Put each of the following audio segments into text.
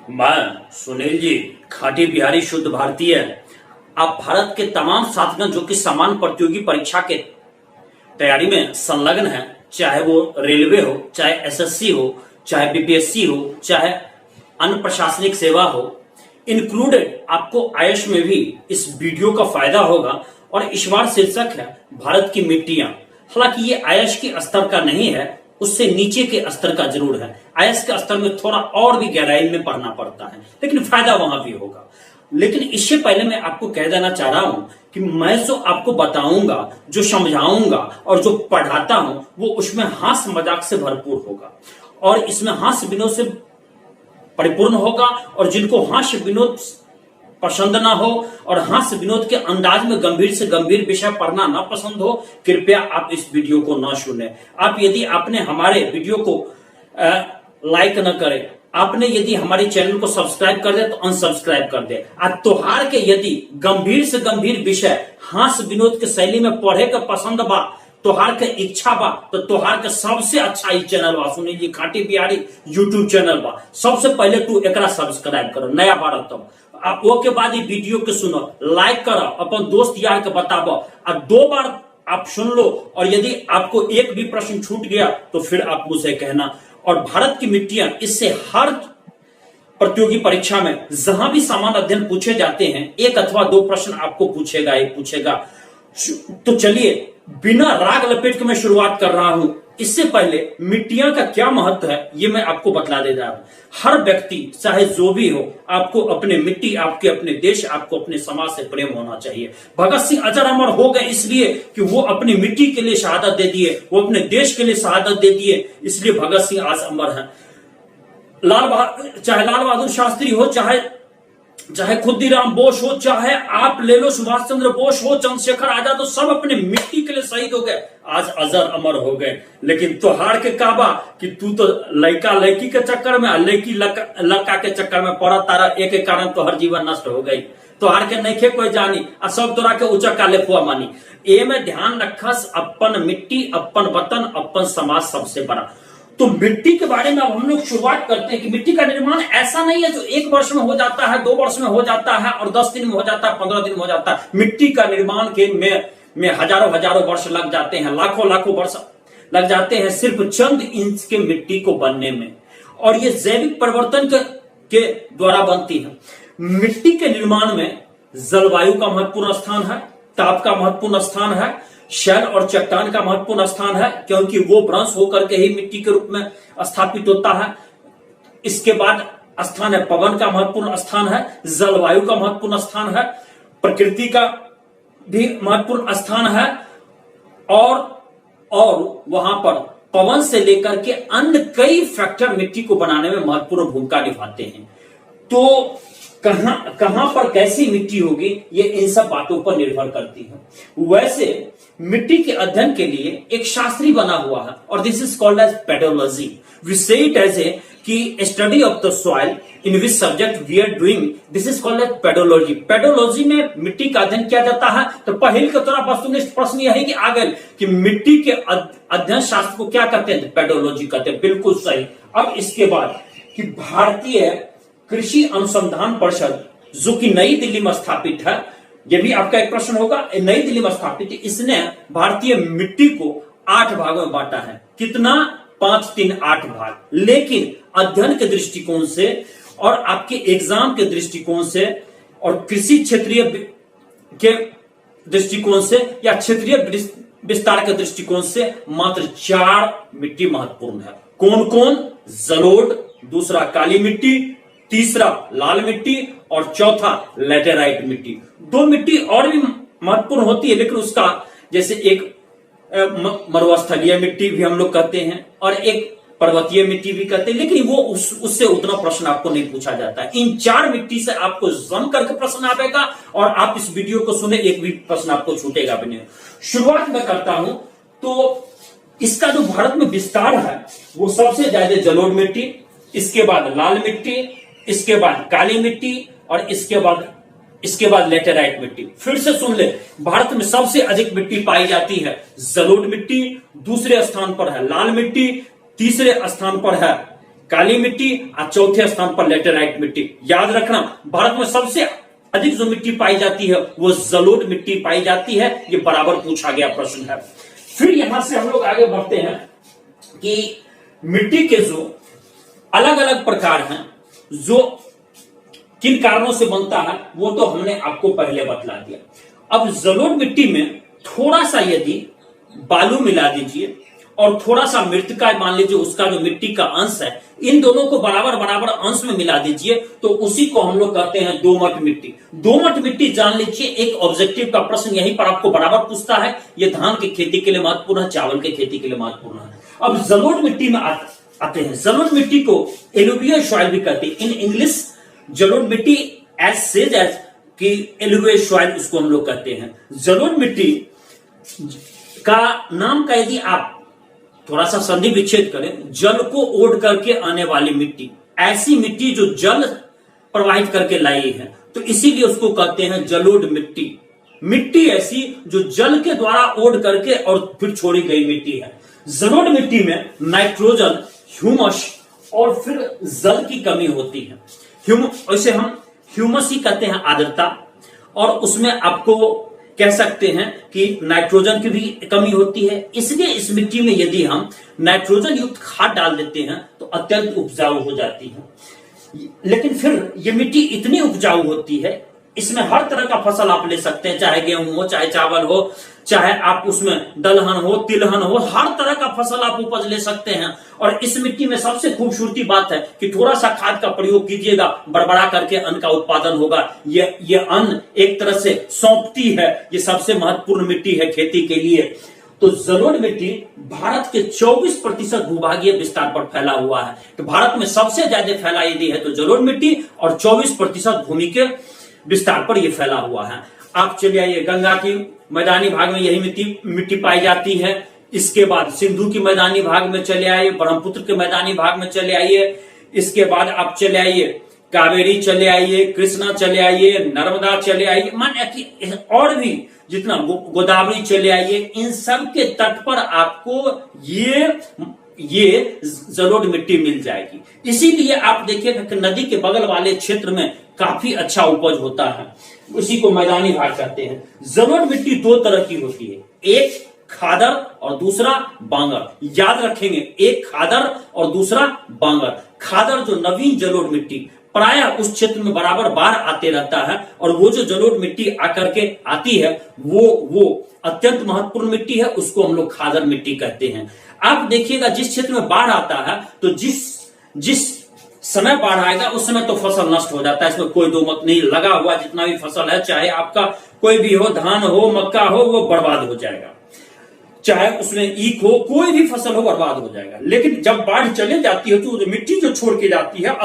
मैं सुनील जी, खाटी बिहारी शुद्ध भारतीय। आप भारत के तमाम साथीगण जो कि समान प्रतियोगी परीक्षा के तैयारी में संलग्न हैं, चाहे वो रेलवे हो, चाहे एसएससी हो, चाहे बीपीएससी हो, चाहे अन्य प्रशासनिक सेवा हो, इंक्लूडेड आपको आईएएस में भी इस वीडियो का फायदा होगा। और इस बार शीर्षक है भारत की मिट्टियां। हालांकि ये आईएएस के स्तर का नहीं है, उससे नीचे के स्तर का जरूर है। आईएएस के स्तर में थोड़ा और भी गहराई में पढ़ना पड़ता है, लेकिन फायदा वहां भी होगा। लेकिन इससे पहले मैं आपको कह देना चाह रहा हूं कि मैं जो आपको बताऊंगा, जो समझाऊंगा और जो पढ़ाता हूं, वो उसमें हास्य मजाक से भरपूर होगा और इसमें हास्य विनोद से परिपूर्ण होगा। और जिनको हास्य विनोद पसंद ना हो और हास्य विनोद के अंदाज में गंभीर से गंभीर विषय पढ़ना ना पसंद हो, कृपया आप इस वीडियो को ना सुने। आप यदि आपने हमारे वीडियो को लाइक न करें, आपने यदि हमारे चैनल को सब्सक्राइब कर दे तो अनसब्सक्राइब कर दे। और त्योहार के यदि गंभीर से गंभीर विषय हास्य विनोद के शैली में पढ़े का पसंद बा, त्योहार के इच्छा बा, तो त्योहार के सबसे अच्छा ही चैनल बा सुनील जी खाटी बिहारी यूट्यूब चैनल बा। सबसे पहले तू एकरा सब्सक्राइब करो, नया भारत तब आप वो के बाद वीडियो के सुनो, लाइक करो, अपन दोस्त यार के बताबो और 2 बार आप सुन लो। और यदि आपको एक भी प्रश्न छूट गया तो फिर आप मुझसे कहना। और भारत की मिट्टियां, इससे हर प्रतियोगी परीक्षा में जहां भी समान अध्ययन पूछे जाते हैं, 1 अथवा 2 प्रश्न आपको पूछेगा ही पूछेगा। तो चलिए बिना राग लपेट के मैं शुरुआत कर रहा हूं। इससे पहले मिट्टियां का क्या महत्व है ये मैं आपको बतला दे रहा हूं। हर व्यक्ति चाहे जो भी हो, आपको अपने मिट्टी, आपके अपने देश, आपको अपने समाज से प्रेम होना चाहिए। भगत सिंह अजर अमर हो गए इसलिए कि वो अपनी मिट्टी के लिए शहादत दे दिए, वो अपने देश के लिए शहादत दे दिए, इसलिए भगत सिंह आज अमर हैं। चाहे लाल बहादुर शास्त्री हो, चाहे खुदीराम बोस हो, चाहे आप ले लो सुभाष चंद्र बोस हो, चंद्रशेखर आजाद हो, सब अपने मिट्टी के लिए शहीद हो गए, आज अजर अमर हो गए। लेकिन त्योहार के काबा कि तू तो लड़का लड़की के चक्कर में, लड़की लड़का के चक्कर में पड़ा तारा, एक कारण तो हर जीवन नष्ट हो गई। त्योहार के नैखे कोई जानी और सब तोरा के ऊंचा काले फुआ मानी। ए में ध्यान रखस, अपन मिट्टी, अपन वतन, अपन समाज सबसे बड़ा। तो मिट्टी के बारे में अब हम लोग शुरुआत करते हैं कि मिट्टी का निर्माण ऐसा नहीं है जो 1 वर्ष में हो जाता है, 2 वर्ष में हो जाता है और 10 दिन में हो जाता है, 15 दिन में हो जाता है। मिट्टी का निर्माण के में हजारों वर्ष लग जाते हैं, लाखों वर्ष लग जाते हैं सिर्फ चंद इंच के मिट्टी को बनने में। और ये जैविक परिवर्तन के द्वारा बनती है। मिट्टी के निर्माण में जलवायु का महत्वपूर्ण स्थान है, ताप का महत्वपूर्ण स्थान है, शैल और चट्टान का महत्वपूर्ण स्थान है, क्योंकि वो भ्रंश होकर के ही मिट्टी के रूप में स्थापित होता है। इसके बाद स्थान है पवन का महत्वपूर्ण स्थान है, जलवायु का महत्वपूर्ण स्थान है, प्रकृति का भी महत्वपूर्ण स्थान है। और वहां पर पवन से लेकर के अन्य कई फैक्टर मिट्टी को बनाने में महत्वपूर्ण भूमिका निभाते हैं। तो कहां पर कैसी मिट्टी होगी ये इन सब बातों पर निर्भर करती है। वैसे मिट्टी के अध्ययन के लिए एक शास्त्री बना हुआ है और this is called as pedology. We say it as a कि study of the soil in which subject we are doing, this is called as pedology. Pedology में मिट्टी का अध्ययन किया जाता है। तो पहले का थोड़ा वस्तुनिष्ठ प्रश्न यह है कि आगे कि मिट्टी के अध्ययन शास्त्र को क्या कहते हैं? पेडोलॉजी कहते हैं। बिल्कुल सही। अब इसके बाद कि भारतीय कृषि अनुसंधान परिषद जो कि नई दिल्ली में स्थापित है, यह भी आपका एक प्रश्न होगा। नई दिल्ली में स्थापित है, इसने भारतीय मिट्टी को 8 भागों में बांटा है। कितना? 5, 3, 8 भाग। लेकिन अध्ययन के दृष्टिकोण से और आपके एग्जाम के दृष्टिकोण से और कृषि क्षेत्रीय के दृष्टिकोण से या क्षेत्रीय विस्तार के दृष्टिकोण से मात्र 4 मिट्टी महत्वपूर्ण है। कौन कौन? जलोढ़, दूसरा काली मिट्टी, तीसरा लाल मिट्टी और चौथा लैटेराइट मिट्टी। 2 मिट्टी और भी महत्वपूर्ण होती है, लेकिन उसका जैसे एक मरुस्थलीय मिट्टी भी हम लोग कहते हैं और एक पर्वतीय मिट्टी भी कहते हैं, लेकिन वो उससे उतना प्रश्न आपको नहीं पूछा जाता है। इन 4 मिट्टी से आपको जम करके प्रश्न आएगा और आप इस वीडियो को सुने, एक भी प्रश्न आपको छूटेगा भी नहीं। शुरुआत में करता हूं तो इसका जो भारत में विस्तार है वो सबसे ज्यादा जलोढ़ मिट्टी, इसके बाद लाल मिट्टी, इसके बाद काली मिट्टी और इसके बाद लेटेराइट मिट्टी। फिर से सुन ले, भारत में सबसे अधिक मिट्टी पाई जाती है जलोढ़ मिट्टी, दूसरे स्थान पर है लाल मिट्टी, तीसरे स्थान पर है काली मिट्टी और चौथे स्थान पर लेटेराइट मिट्टी। याद रखना, भारत में सबसे अधिक जो मिट्टी पाई जाती है वो जलोढ़ मिट्टी पाई जाती है। ये बराबर पूछा गया प्रश्न है। फिर यहां से हम लोग आगे बढ़ते हैं कि मिट्टी के जो अलग अलग प्रकार हैं, जो किन कारणों से बनता है, वो तो हमने आपको पहले बतला दिया। अब जलोढ़ मिट्टी में थोड़ा सा यदि बालू मिला दीजिए और थोड़ा सा मृतिका मान लीजिए, उसका जो मिट्टी का अंश है, इन दोनों को बराबर बराबर अंश में मिला दीजिए, तो उसी को हम लोग कहते हैं दोमट मिट्टी। दोमट मिट्टी जान लीजिए, एक ऑब्जेक्टिव का प्रश्न यहीं पर आपको बराबर पूछता है। यह धान की खेती के लिए महत्वपूर्ण है, चावल की खेती के लिए महत्वपूर्ण है। अब जलोढ़ मिट्टी में आते हैं। जलोढ़ मिट्टी को एलुवियल सॉइल भी कहते हैं। इन इंग्लिश जलोढ़ मिट्टी एज सेज एज कि एलुवियल सॉइल उसको हम लोग कहते हैं। जलोढ़ मिट्टी का नाम का यदि आप थोड़ा सा संधि विच्छेद करें, जल को ओढ़ करके आने वाली मिट्टी, ऐसी मिट्टी जो जल प्रवाहित करके लाई है, तो इसीलिए उसको कहते हैं जलोढ़ मिट्टी। मिट्टी ऐसी जो जल के द्वारा ओढ़ करके और फिर छोड़ी गई मिट्टी है। जलोढ़ मिट्टी में नाइट्रोजन, ह्यूमस और फिर जल की कमी होती है। वैसे हम ह्यूमस ही कहते हैं आर्द्रता, और उसमें आपको कह सकते हैं कि नाइट्रोजन की भी कमी होती है। इसलिए इस मिट्टी में यदि हम नाइट्रोजन युक्त खाद डाल देते हैं तो अत्यंत उपजाऊ हो जाती है। लेकिन फिर ये मिट्टी इतनी उपजाऊ होती है, इसमें हर तरह का फसल आप ले सकते हैं, चाहे गेहूं हो, चाहे चावल हो, चाहे आप उसमें दलहन हो, तिलहन हो, हर तरह का फसल आप उपज ले सकते हैं। और इस मिट्टी में सबसे खूबसूरती बात है कि थोड़ा सा खाद का प्रयोग कीजिएगा, बड़बड़ा करके अन्न का उत्पादन होगा। ये अन्न एक तरह से सौंपती है। ये सबसे महत्वपूर्ण मिट्टी है खेती के लिए। तो जलोढ़ मिट्टी भारत के 24% भूभागीय विस्तार पर फैला हुआ है। तो भारत में सबसे ज्यादा फैला यदि है तो जलोढ़ मिट्टी, और 24% भूमि के विस्तार पर यह फैला हुआ है। आप चलिए आइए, गंगा की मैदानी भाग में यही मिट्टी पाई जाती है। इसके बाद सिंधु की मैदानी भाग में चले आइए, ब्रह्मपुत्र के मैदानी भाग में चले आइए। इसके बाद आप चले आइए कावेरी चले आइए, कृष्णा चले आइए, नर्मदा चले आइए, माने कि और भी जितना गोदावरी चले आइए, इन सब के तट पर आपको ये जलोढ़ मिट्टी मिल जाएगी। इसीलिए आप देखिएगा कि नदी के बगल वाले क्षेत्र में काफी अच्छा उपज होता है, उसी को मैदानी भाग कहते हैं। जलोढ़ मिट्टी दो तरह की होती है, एक खादर और दूसरा बांगर। याद रखेंगे, एक खादर और दूसरा बांगर। खादर जो नवीन जलोढ़ मिट्टी, प्रायः उस क्षेत्र में बराबर बाढ़ आते रहता है, और वो जो जलोढ़ मिट्टी आकर के आती है वो अत्यंत महत्वपूर्ण मिट्टी है, उसको हम लोग खादर मिट्टी कहते हैं। आप देखिएगा जिस क्षेत्र में बाढ़ आता है, तो जिस समय बाढ़ आएगा उस समय तो फसल नष्ट हो जाता है, इसमें कोई दो मत नहीं। लगा हुआ जितना भी फसल है, चाहे आपका कोई भी हो, धान हो, मक्का हो, वो बर्बाद हो जाएगा। चाहे उसमें ईख हो, कोई भी फसल हो, बर्बाद हो जाएगा। लेकिन जब बाढ़ चले जाती है तो मिट्टी जो छोड़ के जाती है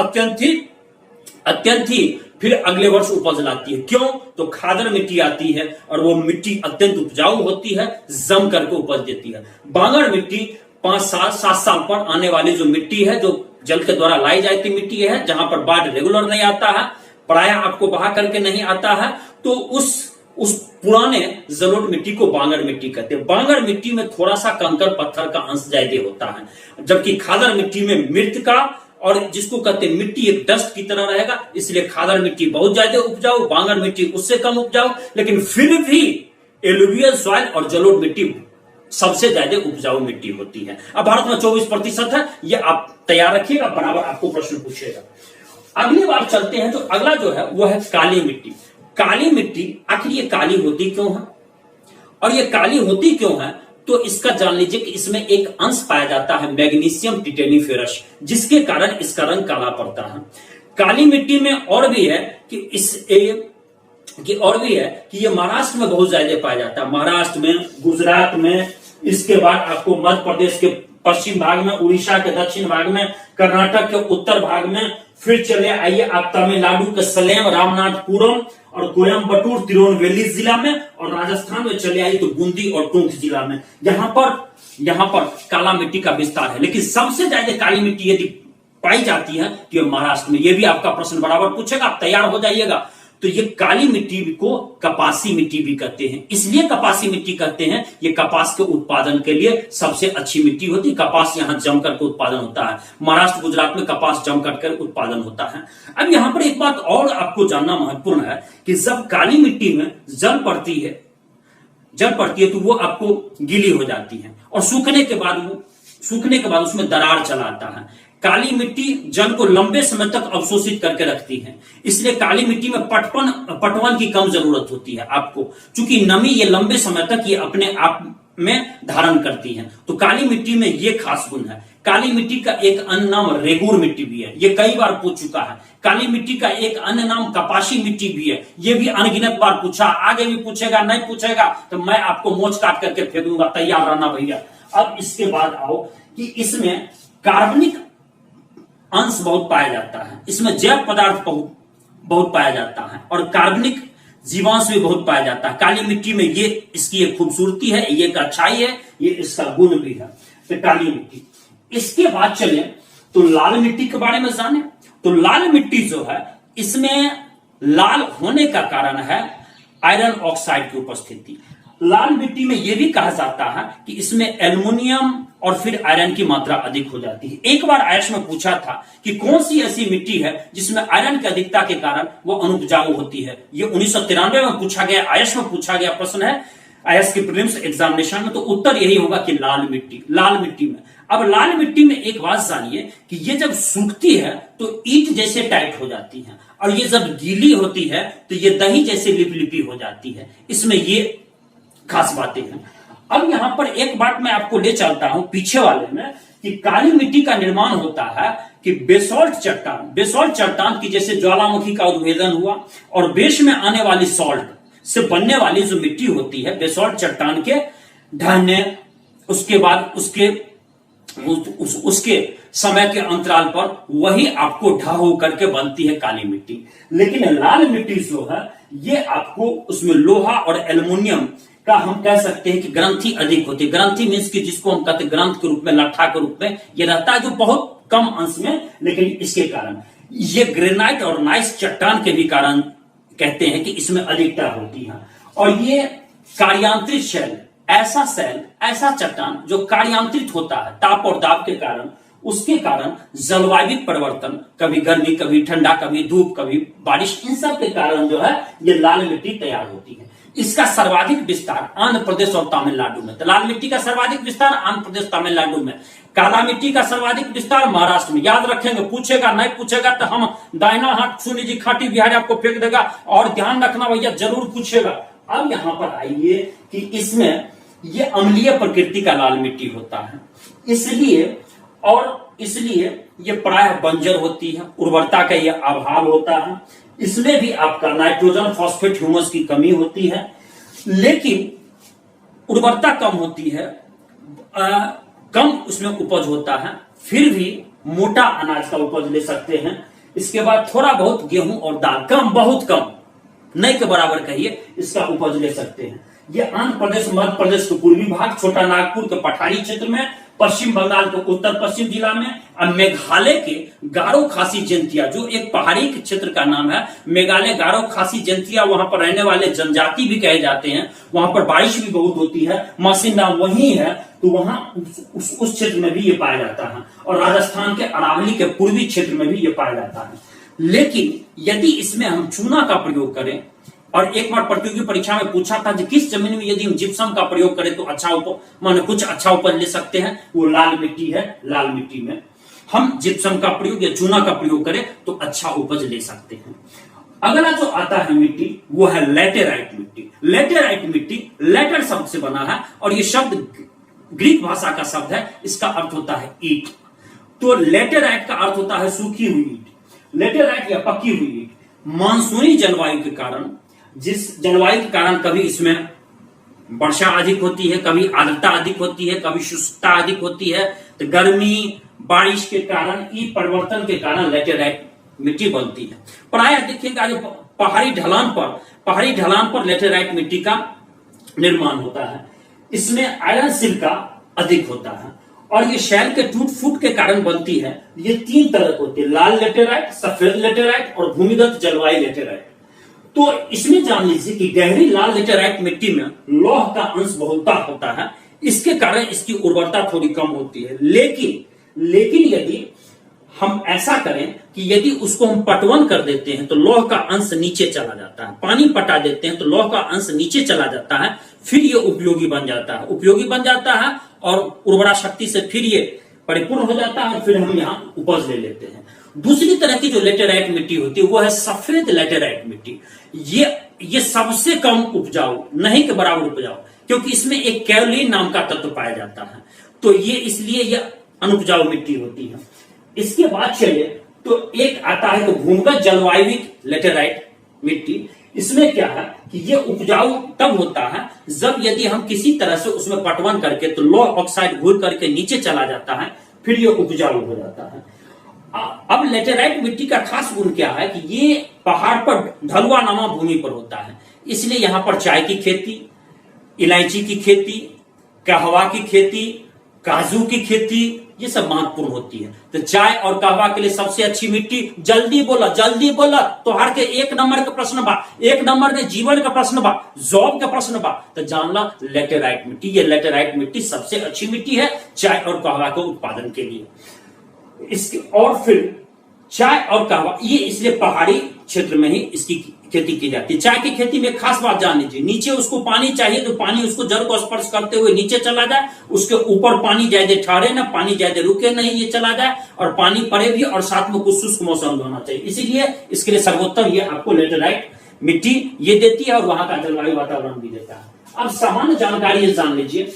अत्यंत ही फिर अगले वर्ष उपज लाती है। क्यों? तो खादर मिट्टी आती है और वो मिट्टी अत्यंत उपजाऊ होती है, जम करके उपज देती है। बांगर मिट्टी 5 साल 7 साल पर आने वाली जो मिट्टी है, जो जल के द्वारा लाई जाती मिट्टी है, जहां पर बाढ़ रेगुलर नहीं आता है, प्रायः आपको बहा करके नहीं आता है, तो उस पुराने जलोढ़ मिट्टी को बांगर मिट्टी कहते हैं। बांगर मिट्टी में थोड़ा सा कंकड़ पत्थर का अंश ज्यादा होता है, जबकि खादर मिट्टी में मृतिका और जिसको कहते हैं मिट्टी एक डस्ट की तरह रहेगा, इसलिए खादर मिट्टी बहुत ज्यादा उपजाऊ, बांगर मिट्टी उससे कम उपजाऊ। लेकिन फिर भी एलुवियल सॉइल और जलोढ़ मिट्टी सबसे ज्यादा उपजाऊ मिट्टी होती है। अब भारत में 24% है, ये आप तैयार रखिएगा, बराबर आपको प्रश्न पूछेगा। अगली बार चलते हैं, तो अगला जो है वो है काली मिट्टी। काली मिट्टी आखिर ये काली होती क्यों है, और ये काली होती क्यों है? तो इसका जान लीजिए कि इसमें एक अंश पाया जाता है मैग्नीशियम टिटेनिफेरस, जिसके कारण इसका रंग काला पड़ता है। काली मिट्टी में और भी है कि ये महाराष्ट्र में बहुत ज्यादा पाया जाता है, महाराष्ट्र में, गुजरात में, इसके बाद आपको मध्य प्रदेश के पश्चिम भाग में, उड़ीसा के दक्षिण भाग में, कर्नाटक के उत्तर भाग में, फिर चले आइए आप तमिलनाडु के सलेम, रामनाथपुरम और कोयम्बटूर, तिरुनेलवेली जिला में, और राजस्थान में चले आइए तो बूंदी और टोंक जिला में। यहाँ पर काला मिट्टी का विस्तार है। लेकिन सबसे ज्यादा काली मिट्टी यदि पाई जाती है तो महाराष्ट्र में। यह भी आपका प्रश्न बराबर पूछेगा, आप तैयार हो जाइएगा। तो ये काली मिट्टी को कपासी मिट्टी भी कहते हैं। इसलिए कपासी मिट्टी कहते हैं, ये कपास के उत्पादन के लिए सबसे अच्छी मिट्टी होती है। कपास यहां जम करके उत्पादन होता है, महाराष्ट्र गुजरात में कपास जम करके उत्पादन होता है। अब यहां पर एक बात और आपको जानना महत्वपूर्ण है कि जब काली मिट्टी में जल पड़ती है तो वो आपको गीली हो जाती है और सूखने के बाद उसमें दरार चला आता है। काली मिट्टी जल को लंबे समय तक अवशोषित करके रखती है, इसलिए काली मिट्टी में पटवन की कम जरूरत होती है आपको, क्योंकि नमी ये लंबे समय तक ये अपने आप में धारण करती है। तो काली मिट्टी में ये खास गुण है। काली मिट्टी का एक अन्य नाम रेगूर मिट्टी भी है, ये कई बार पूछ चुका है। काली मिट्टी का एक अन्य नाम कपासी मिट्टी भी है, ये भी अनगिनत बार पूछा, आगे भी पूछेगा, नहीं पूछेगा तो मैं आपको मोच काट करके फेंक दूंगा, तैयार रहना भैया। अब इसके बाद आओ कि इसमें कार्बनिक अंश बहुत पाया जाता है, इसमें जैव पदार्थ बहुत पाया जाता है और कार्बनिक जीवांश भी बहुत पाया जाता है। काली मिट्टी में ये इसकी एक खूबसूरती है, ये एक अच्छाई है, ये इसका गुण भी है। तो काली मिट्टी, इसके बाद चले तो लाल मिट्टी के बारे में जाने। तो लाल मिट्टी जो है, इसमें लाल होने का कारण है आयरन ऑक्साइड की उपस्थिति। लाल मिट्टी में यह भी कहा जाता है कि इसमें एल्युमिनियम और फिर आयरन की मात्रा अधिक हो जाती है। एक बार आयश में पूछा था कि कौन सी ऐसी मिट्टी है जिसमें आयरन की अधिकता के कारण वो अनुपजाऊ होती है। ये 1993 में पूछा गया, आयश में पूछा गया प्रश्न है आयश के प्रीलिम्स एग्जामिनेशन में। तो उत्तर यही होगा कि लाल मिट्टी में। अब लाल मिट्टी में एक बात जानिए कि ये जब सूखती है तो ईंट जैसे टाइट हो जाती है और ये जब गीली होती है तो ये दही जैसे लिपलिपी हो जाती है। इसमें ये खास बातें हैं। अब यहां पर एक बात मैं आपको ले चलता हूं पीछे वाले में कि काली मिट्टी का निर्माण होता है कि बेसॉल्ट चट्टान की जैसे ज्वालामुखी का उद्भेदन हुआ और बेस में आने वाली सॉल्ट से बनने वाली जो मिट्टी होती है बेसॉल्ट चट्टान के ढहने, उसके बाद उसके समय के अंतराल पर वही आपको ढह हो करके बनती है काली मिट्टी। लेकिन लाल मिट्टी जो है ये आपको उसमें लोहा और एल्युमिनियम का हम कह सकते हैं कि ग्रंथि अधिक होती है। ग्रंथि मीन्स की जिसको हम कहते हैं ग्रंथ के रूप में, लट्ठा के रूप में ये रहता है, जो बहुत कम अंश में, लेकिन इसके कारण ये ग्रेनाइट और नाइस चट्टान के भी कारण कहते हैं कि इसमें अधिकता होती है। और ये कार्यांतरित ऐसा चट्टान जो कार्यांतरित होता है ताप और दाब के कारण, उसके कारण जलवायु परिवर्तन, कभी गर्मी, कभी ठंडा, कभी धूप, कभी बारिश, इन सब के कारण जो है ये लाल मिट्टी तैयार होती है। इसका सर्वाधिक विस्तार आंध्र प्रदेश और तमिलनाडु में। तो लाल मिट्टी का सर्वाधिक विस्तार आंध्र प्रदेश, तमिलनाडु में। काला मिट्टी का सर्वाधिक विस्तार महाराष्ट्र में। याद रखेंगे, पूछेगा नहीं पूछेगा तो हम दाहिना हाथ सुनी जी खाटी बिहारी आपको फेंक देगा, और ध्यान रखना भैया जरूर पूछेगा। अब यहां पर आइए कि इसमें ये अम्लीय प्रकृति का लाल मिट्टी होता है, इसलिए ये प्रायः बंजर होती है, उर्वरता का यह अभाव होता है। इसमें भी आपका नाइट्रोजन, फॉस्फेट, ह्यूमस की कमी होती है, लेकिन उर्वरता कम होती है, कम उसमें उपज होता है, फिर भी मोटा अनाज का उपज ले सकते हैं। इसके बाद थोड़ा बहुत गेहूं और दाल, कम, बहुत कम, नहीं के बराबर कहिए, इसका उपज ले सकते हैं। ये आंध्र प्रदेश, मध्य प्रदेश के पूर्वी भाग, छोटा नागपुर के पठारी क्षेत्र में, पश्चिम बंगाल के उत्तर पश्चिम जिला में, और मेघालय के गारो खासी जंतिया, जो एक पहाड़ी के क्षेत्र का नाम है, मेघालय गारो खासी जंतिया, वहां पर रहने वाले जनजाति भी कहे जाते हैं। वहां पर बारिश भी बहुत होती है, मौसिनराम वही है, तो वहां उस क्षेत्र में भी ये पाया जाता है, और राजस्थान के अरावली के पूर्वी क्षेत्र में भी ये पाया जाता है। लेकिन यदि इसमें हम चूना का प्रयोग करें, और एक बार प्रतियोगी परीक्षा में पूछा था कि किस जमीन में यदि हम जिप्सम का प्रयोग करें तो कुछ अच्छा उपज ले सकते हैं, वो लाल मिट्टी है। लाल मिट्टी में हम जिप्सम का प्रयोग या चूना का प्रयोग करें तो अच्छा उपज ले सकते हैं। अगला जो आता है मिट्टी वो है लेटेराइट मिट्टी। लेटेराइट मिट्टी लेटर शब्द से बना है, और ये शब्द ग्रीक भाषा का शब्द है, इसका अर्थ होता है ईंट। तो लेटेराइट का अर्थ होता है सूखी हुई ईंट, लेटेराइट या पकी हुई ईंट। मानसूनी जलवायु के कारण, जिस जलवायु के कारण कभी इसमें वर्षा अधिक होती है, कभी आर्द्रता अधिक होती है, कभी शुष्कता अधिक होती है, तो गर्मी बारिश के कारण, ई परिवर्तन के कारण लेटेराइट मिट्टी बनती है। प्रायः देखिएगा जो पहाड़ी ढलान पर लेटेराइट मिट्टी का निर्माण होता है। इसमें आयरन सिलिका अधिक होता है, और ये शैल के टूट फूट के कारण बनती है। ये तीन तरह होती है, लाल लेटेराइट, सफेद लेटेराइट और भूमिगत जलवायु लेटेराइट। तो इसमें जान लीजिए कि गहरी लाल लेटेराइट मिट्टी में लौह का अंश बहुता होता है, इसके कारण इसकी उर्वरता थोड़ी कम होती है। लेकिन यदि हम ऐसा करें कि यदि उसको हम पटवन कर देते हैं तो लौह का अंश नीचे चला जाता है, पानी पटा देते हैं तो लौह का अंश नीचे चला जाता है, फिर ये उपयोगी बन जाता है और उर्वरा शक्ति से फिर ये परिपूर्ण हो जाता है, फिर हम यहां उपज ले लेते हैं। दूसरी तरह की जो लेटेराइट मिट्टी होती है वो है सफेद लेटेराइट मिट्टी। ये सबसे कम उपजाऊ, नहीं के बराबर उपजाऊ, क्योंकि इसमें एक कैलोलिन नाम का तत्व पाया जाता है, तो ये इसलिए यह अनुपजाऊ मिट्टी होती है। इसके बाद चलिए तो एक आता है तो भूमिगत जलवायविक लेटेराइट मिट्टी। इसमें क्या है कि ये उपजाऊ तब होता है जब यदि हम किसी तरह से उसमें पटवन करके तो लौह ऑक्साइड घूर करके नीचे चला जाता है, फिर ये उपजाऊ हो जाता है। अब लेटेराइट मिट्टी का खास गुण क्या है कि ये पहाड़ पर ढलुआ नमा भूमि पर होता है, इसलिए यहां पर चाय की खेती, इलायची की खेती, कहवा की खेती, काजू की खेती, ये सब महत्वपूर्ण होती है। तो चाय और कहवा के लिए सबसे अच्छी मिट्टी, जल्दी बोला तो हर के 1 नंबर का प्रश्न बा, 1 नंबर ने जीवन का प्रश्न बा, जॉब का प्रश्न बा, तो जानला लेटेराइट मिट्टी। ये लेटेराइट मिट्टी सबसे अच्छी मिट्टी है चाय और कहवा के उत्पादन के लिए। इसके और फिर चाय और कहवा ये इसलिए पहाड़ी क्षेत्र में ही इसकी खेती की जाती है। चाय की खेती में खास बात जान लीजिए, नीचे उसको पानी चाहिए तो पानी उसको जड़ को स्पर्श करते हुए नीचे चला जाए, उसके ऊपर पानी ज्यादा ठहरे ना, पानी ज्यादा रुके नहीं, ये चला जाए और पानी पड़े भी और साथ में कुछ शुष्क मौसम होना चाहिए। इसीलिए इसके लिए सर्वोत्तम ये आपको लेटेराइट मिट्टी ये देती है और वहां का जलवायु वातावरण भी देता है। अब सामान्य जानकारी ये जान लीजिए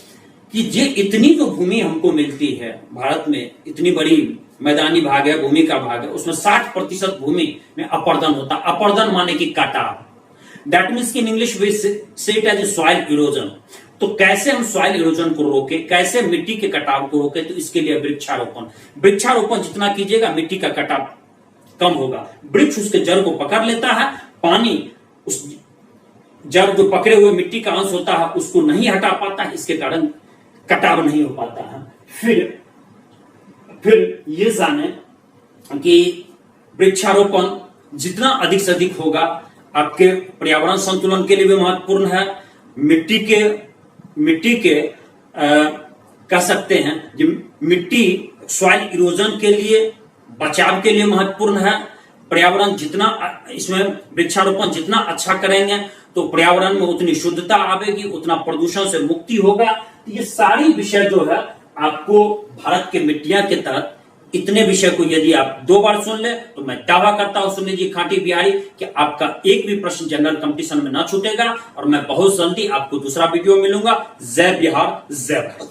कि ये इतनी जो भूमि हमको मिलती है भारत में, इतनी बड़ी मैदानी भाग है, भूमि का भाग है, उसमें 60% भूमि में अपर्दन होता है। अपर्दन माने कि कटाव, दैट मीन्स कि in English we say it as soil erosion. तो कैसे हम सॉइल इरोजन को रोके, कैसे मिट्टी के कटाव को रोके, तो इसके लिए वृक्षारोपण जितना कीजिएगा मिट्टी का कटाव कम होगा। वृक्ष उसके जड़ को पकड़ लेता है, पानी उस जड़ जो पकड़े हुए मिट्टी का अंश होता है उसको नहीं हटा पाता है, इसके कारण कटाव नहीं हो पाता है। फिर ये जाने कि वृक्षारोपण जितना अधिक से अधिक होगा आपके पर्यावरण संतुलन के लिए भी महत्वपूर्ण है, मिट्टी के कह सकते हैं कि मिट्टी सॉइल इरोजन के लिए बचाव के लिए महत्वपूर्ण है। पर्यावरण जितना इसमें वृक्षारोपण जितना अच्छा करेंगे तो पर्यावरण में उतनी शुद्धता आवेगी, उतना प्रदूषण से मुक्ति होगा। तो ये सारी विषय जो है आपको भारत के मिट्टियां के तहत इतने विषय को यदि आप 2 बार सुन ले तो मैं दावा करता हूं, सुन लीजिए खाटी बिहारी, कि आपका एक भी प्रश्न जनरल कंपटीशन में ना छूटेगा और मैं बहुत जल्दी आपको दूसरा वीडियो मिलूंगा। जय बिहार, जय भारत।